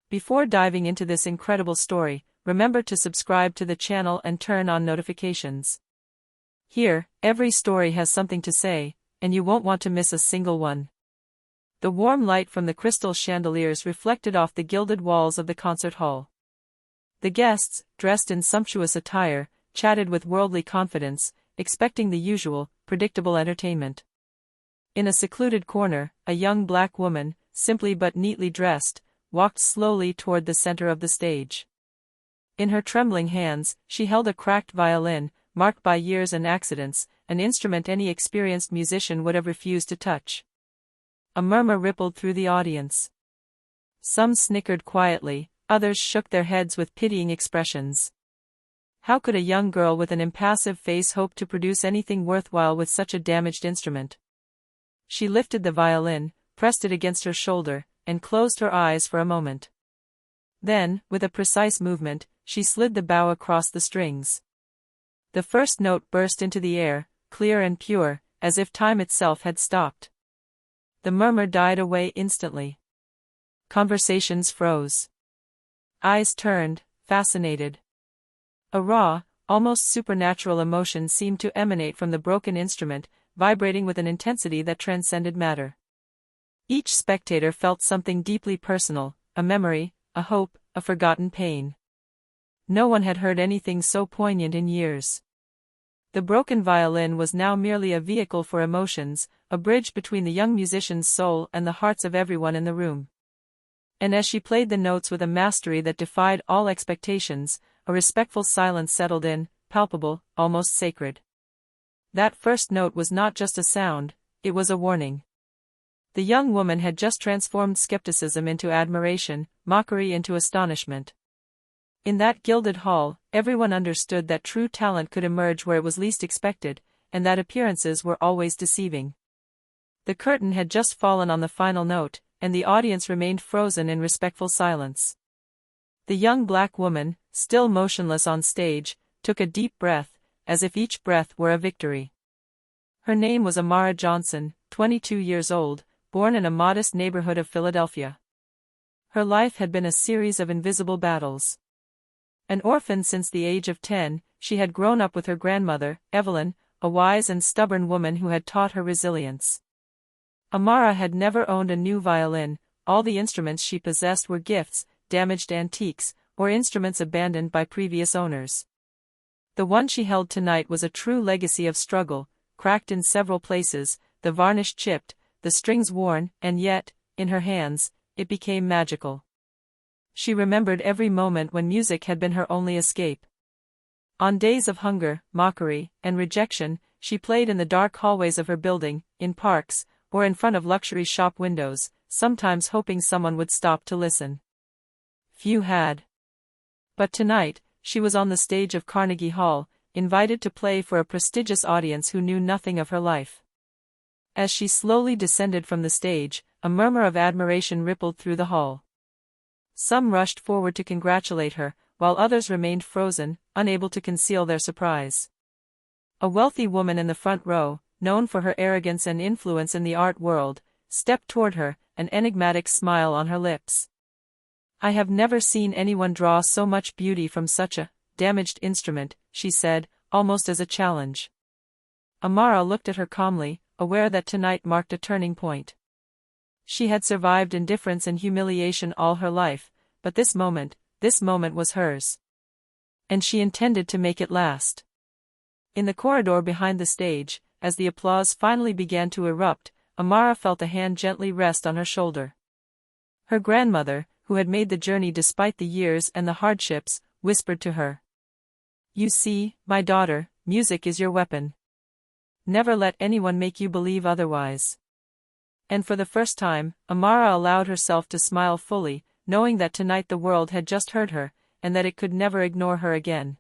Before diving into this incredible story, remember to subscribe to the channel and turn on notifications. Here, every story has something to say, and you won't want to miss a single one. The warm light from the crystal chandeliers reflected off the gilded walls of the concert hall. The guests, dressed in sumptuous attire, chatted with worldly confidence, expecting the usual, predictable entertainment. In a secluded corner, a young black woman, simply but neatly dressed, walked slowly toward the center of the stage. In her trembling hands, she held a cracked violin, marked by years and accidents, an instrument any experienced musician would have refused to touch. A murmur rippled through the audience. Some snickered quietly, others shook their heads with pitying expressions. How could a young girl with an impassive face hope to produce anything worthwhile with such a damaged instrument? She lifted the violin, pressed it against her shoulder, and closed her eyes for a moment. Then, with a precise movement, she slid the bow across the strings. The first note burst into the air, clear and pure, as if time itself had stopped. The murmur died away instantly. Conversations froze. Eyes turned, fascinated. A raw, almost supernatural emotion seemed to emanate from the broken instrument, vibrating with an intensity that transcended matter. Each spectator felt something deeply personal, a memory, a hope, a forgotten pain. No one had heard anything so poignant in years. The broken violin was now merely a vehicle for emotions, a bridge between the young musician's soul and the hearts of everyone in the room. And as she played the notes with a mastery that defied all expectations, a respectful silence settled in, palpable, almost sacred. That first note was not just a sound, it was a warning. The young woman had just transformed skepticism into admiration, mockery into astonishment. In that gilded hall, everyone understood that true talent could emerge where it was least expected, and that appearances were always deceiving. The curtain had just fallen on the final note, and the audience remained frozen in respectful silence. The young black woman, still motionless on stage, took a deep breath, as if each breath were a victory. Her name was Amara Johnson, 22 years old, born in a modest neighborhood of Philadelphia. Her life had been a series of invisible battles. An orphan since the age of 10, she had grown up with her grandmother, Evelyn, a wise and stubborn woman who had taught her resilience. Amara had never owned a new violin, all the instruments she possessed were gifts, damaged antiques, or instruments abandoned by previous owners. The one she held tonight was a true legacy of struggle, cracked in several places, the varnish chipped, the strings worn, and yet, in her hands, it became magical. She remembered every moment when music had been her only escape. On days of hunger, mockery, and rejection, she played in the dark hallways of her building, in parks, or in front of luxury shop windows, sometimes hoping someone would stop to listen. Few had. But tonight, she was on the stage of Carnegie Hall, invited to play for a prestigious audience who knew nothing of her life. As she slowly descended from the stage, a murmur of admiration rippled through the hall. Some rushed forward to congratulate her, while others remained frozen, unable to conceal their surprise. A wealthy woman in the front row, known for her arrogance and influence in the art world, stepped toward her, an enigmatic smile on her lips. "I have never seen anyone draw so much beauty from such a damaged instrument," she said, almost as a challenge. Amara looked at her calmly, aware that tonight marked a turning point. She had survived indifference and humiliation all her life, but this moment was hers. And she intended to make it last. In the corridor behind the stage, as the applause finally began to erupt, Amara felt a hand gently rest on her shoulder. Her grandmother, who had made the journey despite the years and the hardships, whispered to her. "You see, my daughter, music is your weapon. Never let anyone make you believe otherwise." And for the first time, Amara allowed herself to smile fully, knowing that tonight the world had just heard her, and that it could never ignore her again.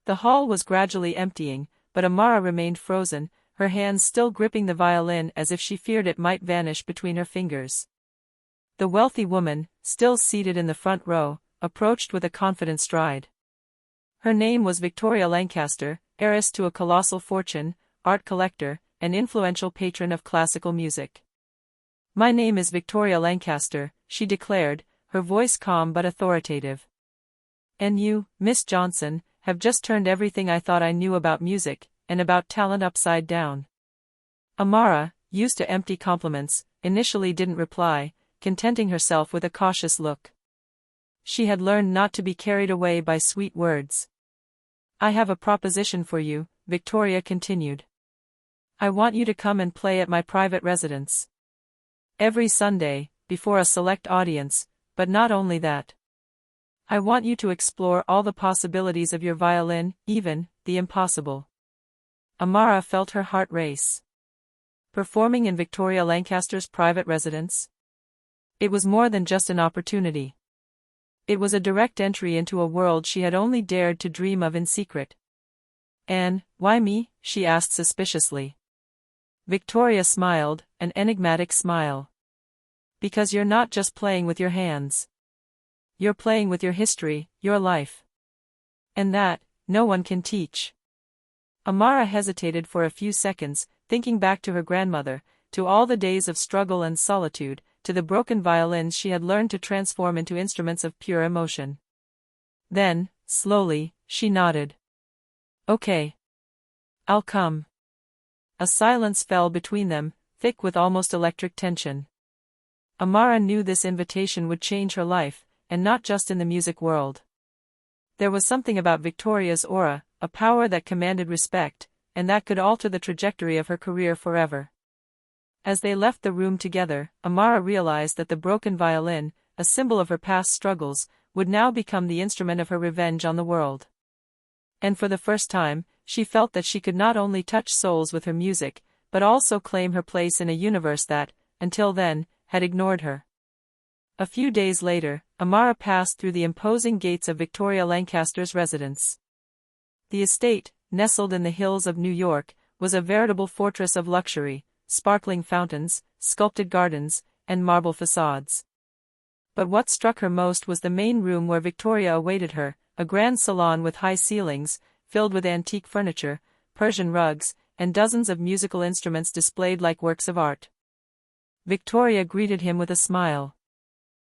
The hall was gradually emptying, but Amara remained frozen, her hands still gripping the violin as if she feared it might vanish between her fingers. The wealthy woman, still seated in the front row, approached with a confident stride. Her name was Victoria Lancaster, heiress to a colossal fortune, art collector, and influential patron of classical music. "My name is Victoria Lancaster," she declared, her voice calm but authoritative. "And you, Miss Johnson, have just turned everything I thought I knew about music, and about talent upside down." Amara, used to empty compliments, initially didn't reply, contenting herself with a cautious look. She had learned not to be carried away by sweet words. "I have a proposition for you," Victoria continued. "I want you to come and play at my private residence. Every Sunday, before a select audience, but not only that. I want you to explore all the possibilities of your violin, even the impossible." Amara felt her heart race. Performing in Victoria Lancaster's private residence? It was more than just an opportunity. It was a direct entry into a world she had only dared to dream of in secret. "And why me?" she asked suspiciously. Victoria smiled, an enigmatic smile. "Because you're not just playing with your hands. You're playing with your history, your life. And that, no one can teach." Amara hesitated for a few seconds, thinking back to her grandmother, to all the days of struggle and solitude, to the broken violins she had learned to transform into instruments of pure emotion. Then, slowly, she nodded. "Okay. I'll come." A silence fell between them, thick with almost electric tension. Amara knew this invitation would change her life, and not just in the music world. There was something about Victoria's aura, a power that commanded respect, and that could alter the trajectory of her career forever. As they left the room together, Amara realized that the broken violin, a symbol of her past struggles, would now become the instrument of her revenge on the world. And for the first time, she felt that she could not only touch souls with her music, but also claim her place in a universe that, until then, had ignored her. A few days later, Amara passed through the imposing gates of Victoria Lancaster's residence. The estate, nestled in the hills of New York, was a veritable fortress of luxury, sparkling fountains, sculpted gardens, and marble facades. But what struck her most was the main room where Victoria awaited her, a grand salon with high ceilings, filled with antique furniture, Persian rugs, and dozens of musical instruments displayed like works of art. Victoria greeted him with a smile.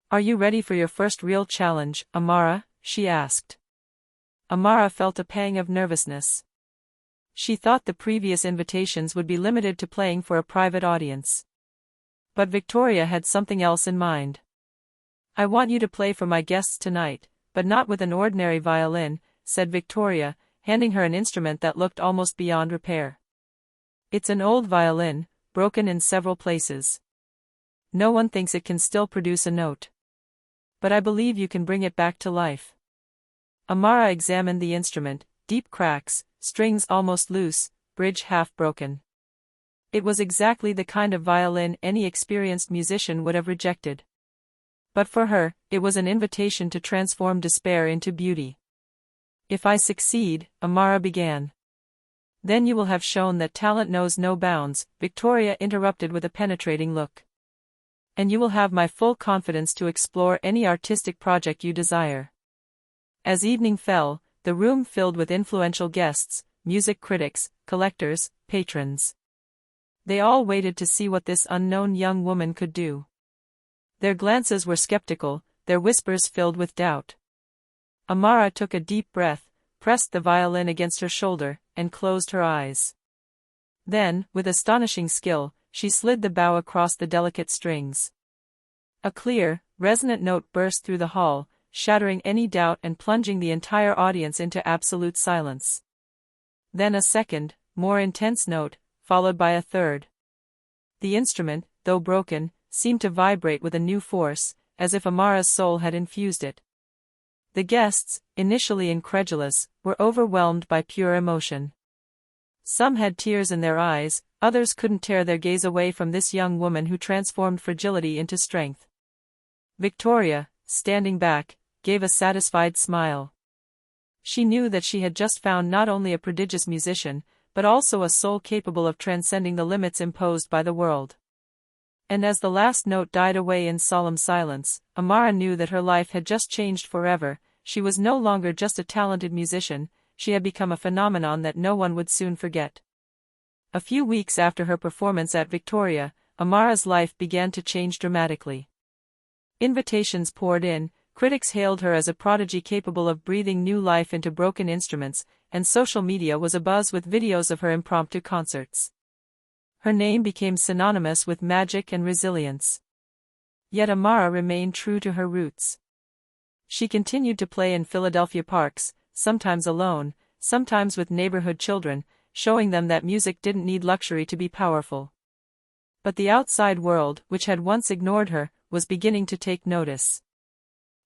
"Are you ready for your first real challenge, Amara?" she asked. Amara felt a pang of nervousness. She thought the previous invitations would be limited to playing for a private audience. But Victoria had something else in mind. "I want you to play for my guests tonight, but not with an ordinary violin," said Victoria, handing her an instrument that looked almost beyond repair. "It's an old violin, broken in several places. No one thinks it can still produce a note. But I believe you can bring it back to life." Amara examined the instrument, deep cracks, strings almost loose, bridge half broken. It was exactly the kind of violin any experienced musician would have rejected. But for her, it was an invitation to transform despair into beauty. "If I succeed," Amara began. "Then you will have shown that talent knows no bounds," Victoria interrupted with a penetrating look. "And you will have my full confidence to explore any artistic project you desire." As evening fell, the room filled with influential guests, music critics, collectors, patrons. They all waited to see what this unknown young woman could do. Their glances were skeptical, their whispers filled with doubt. Amara took a deep breath, pressed the violin against her shoulder, and closed her eyes. Then, with astonishing skill, she slid the bow across the delicate strings. A clear, resonant note burst through the hall, shattering any doubt and plunging the entire audience into absolute silence. Then a second, more intense note, followed by a third. The instrument, though broken, seemed to vibrate with a new force, as if Amara's soul had infused it. The guests, initially incredulous, were overwhelmed by pure emotion. Some had tears in their eyes, others couldn't tear their gaze away from this young woman who transformed fragility into strength. Victoria, standing back, gave a satisfied smile. She knew that she had just found not only a prodigious musician, but also a soul capable of transcending the limits imposed by the world. And as the last note died away in solemn silence, Amara knew that her life had just changed forever. She was no longer just a talented musician, she had become a phenomenon that no one would soon forget. A few weeks after her performance at Victoria, Amara's life began to change dramatically. Invitations poured in, critics hailed her as a prodigy capable of breathing new life into broken instruments, and social media was abuzz with videos of her impromptu concerts. Her name became synonymous with magic and resilience. Yet Amara remained true to her roots. She continued to play in Philadelphia parks, sometimes alone, sometimes with neighborhood children, showing them that music didn't need luxury to be powerful. But the outside world, which had once ignored her, was beginning to take notice.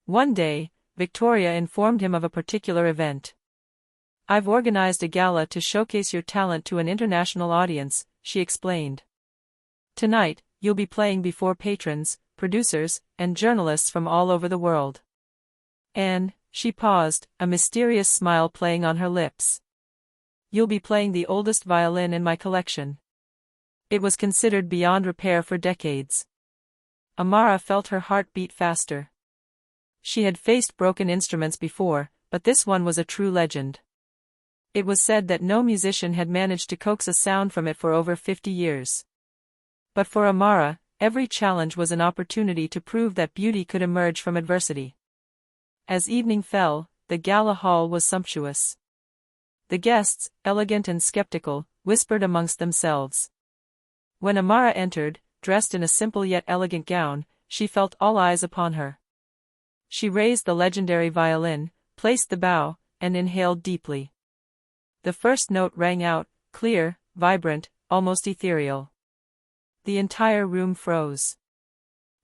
One day, Victoria informed him of a particular event. "I've organized a gala to showcase your talent to an international audience," she explained. "Tonight, you'll be playing before patrons, producers, and journalists from all over the world." And, she paused, a mysterious smile playing on her lips. "You'll be playing the oldest violin in my collection." It was considered beyond repair for decades. Amara felt her heart beat faster. She had faced broken instruments before, but this one was a true legend. It was said that no musician had managed to coax a sound from it for over 50 years. But for Amara, every challenge was an opportunity to prove that beauty could emerge from adversity. As evening fell, the gala hall was sumptuous. The guests, elegant and skeptical, whispered amongst themselves. When Amara entered, dressed in a simple yet elegant gown, she felt all eyes upon her. She raised the legendary violin, placed the bow, and inhaled deeply. The first note rang out, clear, vibrant, almost ethereal. The entire room froze.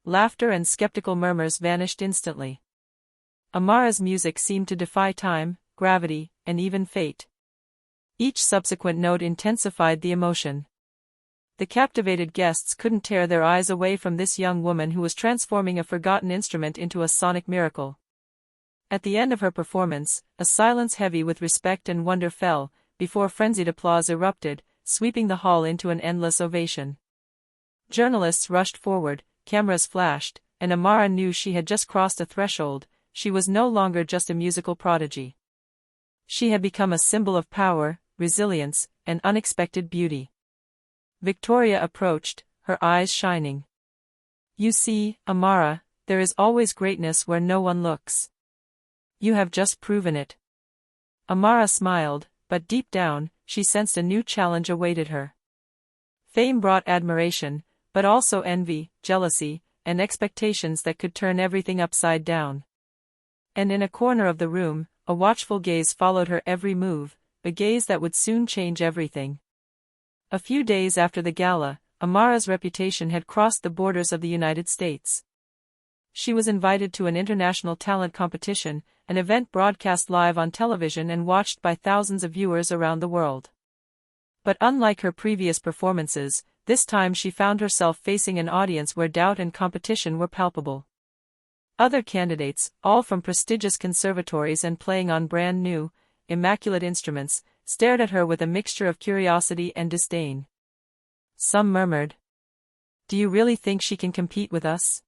Laughter and skeptical murmurs vanished instantly. Amara's music seemed to defy time, gravity, and even fate. Each subsequent note intensified the emotion. The captivated guests couldn't tear their eyes away from this young woman who was transforming a forgotten instrument into a sonic miracle. At the end of her performance, a silence heavy with respect and wonder fell, before frenzied applause erupted, sweeping the hall into an endless ovation. Journalists rushed forward, cameras flashed, and Amara knew she had just crossed a threshold. She was no longer just a musical prodigy. She had become a symbol of power, resilience, and unexpected beauty. Victoria approached, her eyes shining. "You see, Amara, there is always greatness where no one looks. You have just proven it." Amara smiled, but deep down, she sensed a new challenge awaited her. Fame brought admiration, but also envy, jealousy, and expectations that could turn everything upside down. And in a corner of the room, a watchful gaze followed her every move, a gaze that would soon change everything. A few days after the gala, Amara's reputation had crossed the borders of the United States. She was invited to an international talent competition, an event broadcast live on television and watched by thousands of viewers around the world. But unlike her previous performances, this time she found herself facing an audience where doubt and competition were palpable. Other candidates, all from prestigious conservatories and playing on brand new, immaculate instruments, stared at her with a mixture of curiosity and disdain. Some murmured, "Do you really think she can compete with us?"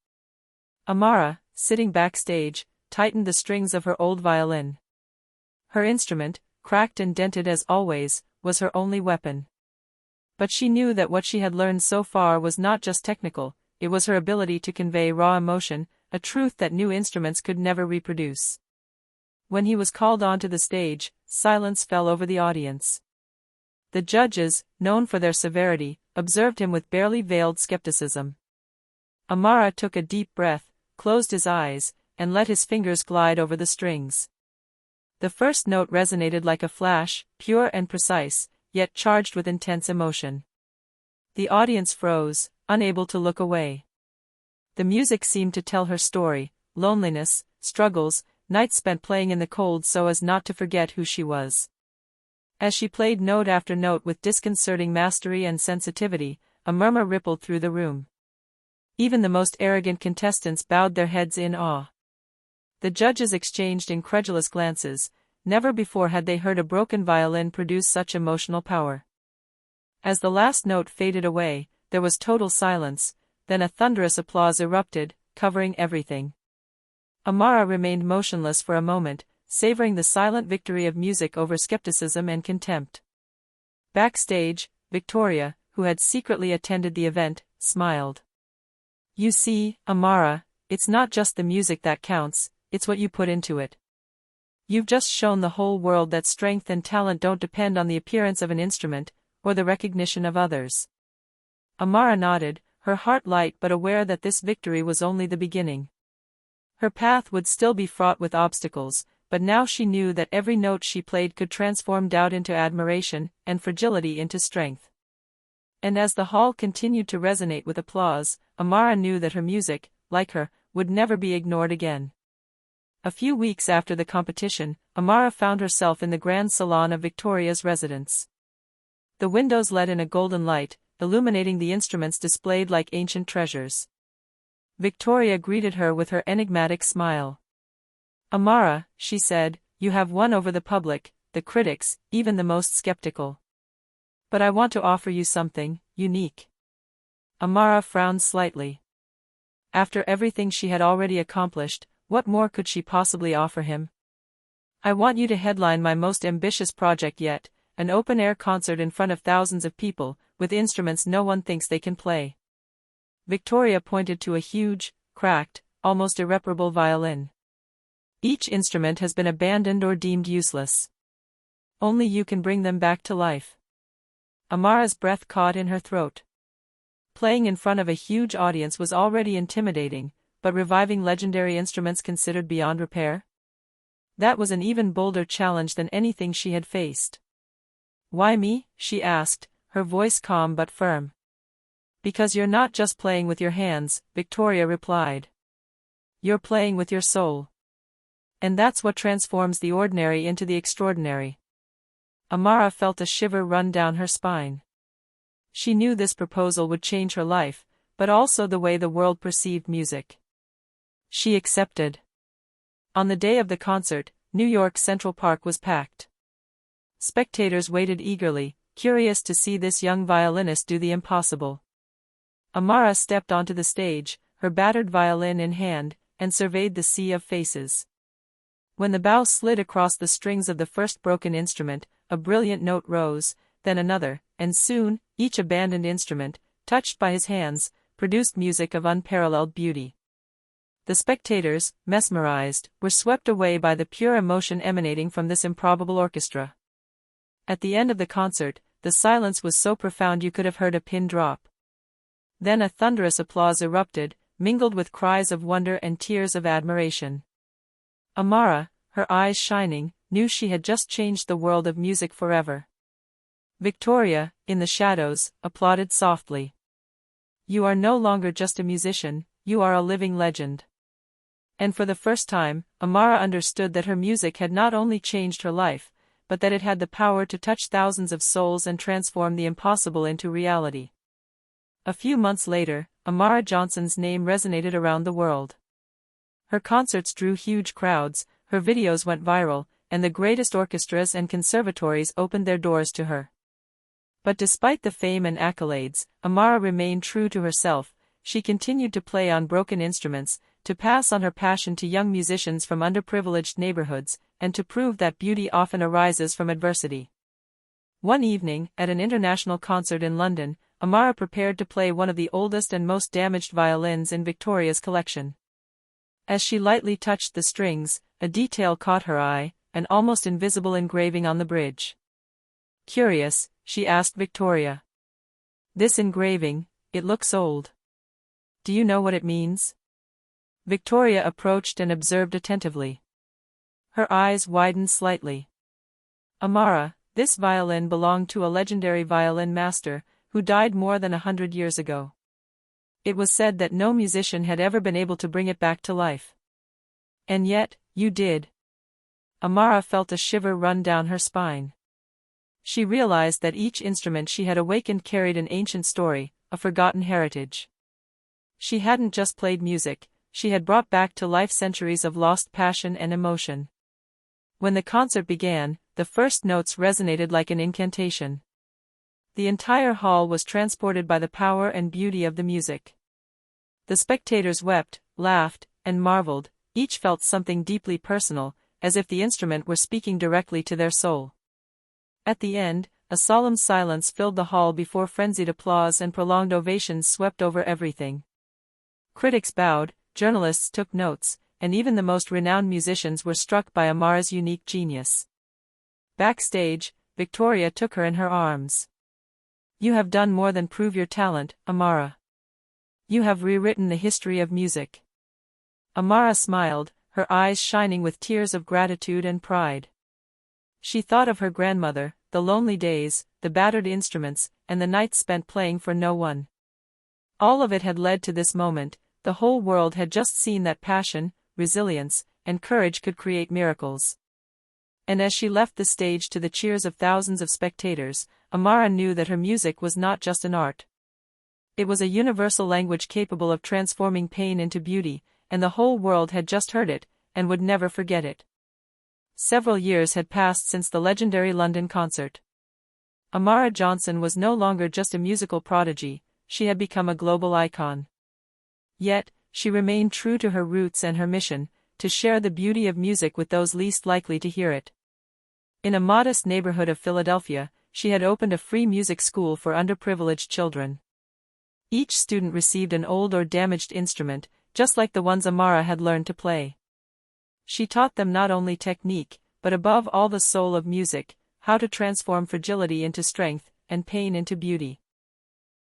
Amara, sitting backstage, tightened the strings of her old violin. Her instrument, cracked and dented as always, was her only weapon. But she knew that what she had learned so far was not just technical, it was her ability to convey raw emotion, a truth that new instruments could never reproduce. When he was called onto the stage, silence fell over the audience. The judges, known for their severity, observed him with barely veiled skepticism. Amara took a deep breath, closed his eyes, and let his fingers glide over the strings. The first note resonated like a flash, pure and precise, yet charged with intense emotion. The audience froze, unable to look away. The music seemed to tell her story, loneliness, struggles, nights spent playing in the cold so as not to forget who she was. As she played note after note with disconcerting mastery and sensitivity, a murmur rippled through the room. Even the most arrogant contestants bowed their heads in awe. The judges exchanged incredulous glances. Never before had they heard a broken violin produce such emotional power. As the last note faded away, there was total silence, then a thunderous applause erupted, covering everything. Amara remained motionless for a moment, savoring the silent victory of music over skepticism and contempt. Backstage, Victoria, who had secretly attended the event, smiled. "You see, Amara, it's not just the music that counts, it's what you put into it. You've just shown the whole world that strength and talent don't depend on the appearance of an instrument, or the recognition of others." Amara nodded, her heart light but aware that this victory was only the beginning. Her path would still be fraught with obstacles, but now she knew that every note she played could transform doubt into admiration, and fragility into strength. And as the hall continued to resonate with applause, Amara knew that her music, like her, would never be ignored again. A few weeks after the competition, Amara found herself in the grand salon of Victoria's residence. The windows let in a golden light, illuminating the instruments displayed like ancient treasures. Victoria greeted her with her enigmatic smile. "Amara," she said, "you have won over the public, the critics, even the most skeptical. But I want to offer you something unique." Amara frowned slightly. After everything she had already accomplished, what more could she possibly offer him? "I want you to headline my most ambitious project yet, an open-air concert in front of thousands of people, with instruments no one thinks they can play." Victoria pointed to a huge, cracked, almost irreparable violin. "Each instrument has been abandoned or deemed useless. Only you can bring them back to life." Amara's breath caught in her throat. Playing in front of a huge audience was already intimidating, but reviving legendary instruments considered beyond repair? That was an even bolder challenge than anything she had faced. "Why me?" she asked, her voice calm but firm. "Because you're not just playing with your hands," Victoria replied. "You're playing with your soul. And that's what transforms the ordinary into the extraordinary." Amara felt a shiver run down her spine. She knew this proposal would change her life, but also the way the world perceived music. She accepted. On the day of the concert, New York's Central Park was packed. Spectators waited eagerly, curious to see this young violinist do the impossible. Amara stepped onto the stage, her battered violin in hand, and surveyed the sea of faces. When the bow slid across the strings of the first broken instrument, a brilliant note rose, then another, and soon, each abandoned instrument, touched by his hands, produced music of unparalleled beauty. The spectators, mesmerized, were swept away by the pure emotion emanating from this improbable orchestra. At the end of the concert, the silence was so profound you could have heard a pin drop. Then a thunderous applause erupted, mingled with cries of wonder and tears of admiration. Amara, her eyes shining, knew she had just changed the world of music forever. Victoria, in the shadows, applauded softly. "You are no longer just a musician, you are a living legend." And for the first time, Amara understood that her music had not only changed her life, but that it had the power to touch thousands of souls and transform the impossible into reality. A few months later, Amara Johnson's name resonated around the world. Her concerts drew huge crowds, her videos went viral, and the greatest orchestras and conservatories opened their doors to her. But despite the fame and accolades, Amara remained true to herself. She continued to play on broken instruments, to pass on her passion to young musicians from underprivileged neighborhoods, and to prove that beauty often arises from adversity. One evening, at an international concert in London, Amara prepared to play one of the oldest and most damaged violins in Victoria's collection. As she lightly touched the strings, a detail caught her eye, an almost invisible engraving on the bridge. Curious, she asked Victoria. "This engraving, it looks old. Do you know what it means?" Victoria approached and observed attentively. Her eyes widened slightly. "Amara, this violin belonged to a legendary violin master, who died more than 100 years ago. It was said that no musician had ever been able to bring it back to life. And yet, you did." Amara felt a shiver run down her spine. She realized that each instrument she had awakened carried an ancient story, a forgotten heritage. She hadn't just played music, she had brought back to life centuries of lost passion and emotion. When the concert began, the first notes resonated like an incantation. The entire hall was transported by the power and beauty of the music. The spectators wept, laughed, and marveled, each felt something deeply personal, as if the instrument were speaking directly to their soul. At the end, a solemn silence filled the hall before frenzied applause and prolonged ovations swept over everything. Critics bowed, journalists took notes, and even the most renowned musicians were struck by Amara's unique genius. Backstage, Victoria took her in her arms. "You have done more than prove your talent, Amara. You have rewritten the history of music." Amara smiled, her eyes shining with tears of gratitude and pride. She thought of her grandmother, the lonely days, the battered instruments, and the nights spent playing for no one. All of it had led to this moment. The whole world had just seen that passion, resilience, and courage could create miracles. And as she left the stage to the cheers of thousands of spectators, Amara knew that her music was not just an art. It was a universal language capable of transforming pain into beauty, and the whole world had just heard it, and would never forget it. Several years had passed since the legendary London concert. Amara Johnson was no longer just a musical prodigy, she had become a global icon. Yet, she remained true to her roots and her mission, to share the beauty of music with those least likely to hear it. In a modest neighborhood of Philadelphia, she had opened a free music school for underprivileged children. Each student received an old or damaged instrument, just like the ones Amara had learned to play. She taught them not only technique, but above all the soul of music, how to transform fragility into strength, and pain into beauty.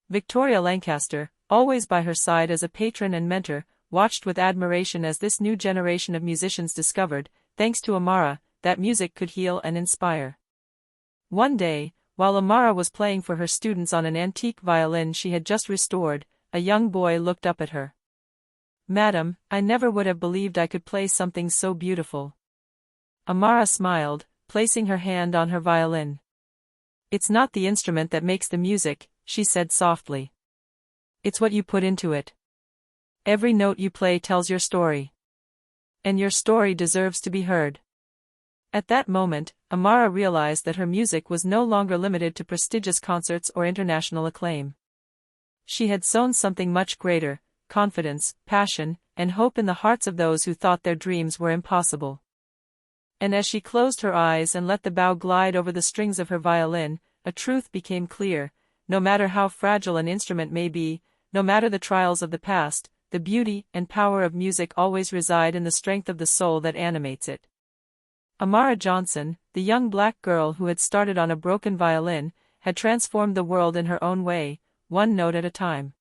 Victoria Lancaster, always by her side as a patron and mentor, watched with admiration as this new generation of musicians discovered, thanks to Amara, that music could heal and inspire. One day, while Amara was playing for her students on an antique violin she had just restored, a young boy looked up at her. "Madam, I never would have believed I could play something so beautiful." Amara smiled, placing her hand on her violin. "It's not the instrument that makes the music," she said softly. "It's what you put into it. Every note you play tells your story. And your story deserves to be heard." At that moment, Amara realized that her music was no longer limited to prestigious concerts or international acclaim. She had sown something much greater: confidence, passion, and hope in the hearts of those who thought their dreams were impossible. And as she closed her eyes and let the bow glide over the strings of her violin, a truth became clear: no matter how fragile an instrument may be, no matter the trials of the past, the beauty and power of music always reside in the strength of the soul that animates it. Amara Johnson, the young black girl who had started on a broken violin, had transformed the world in her own way, one note at a time.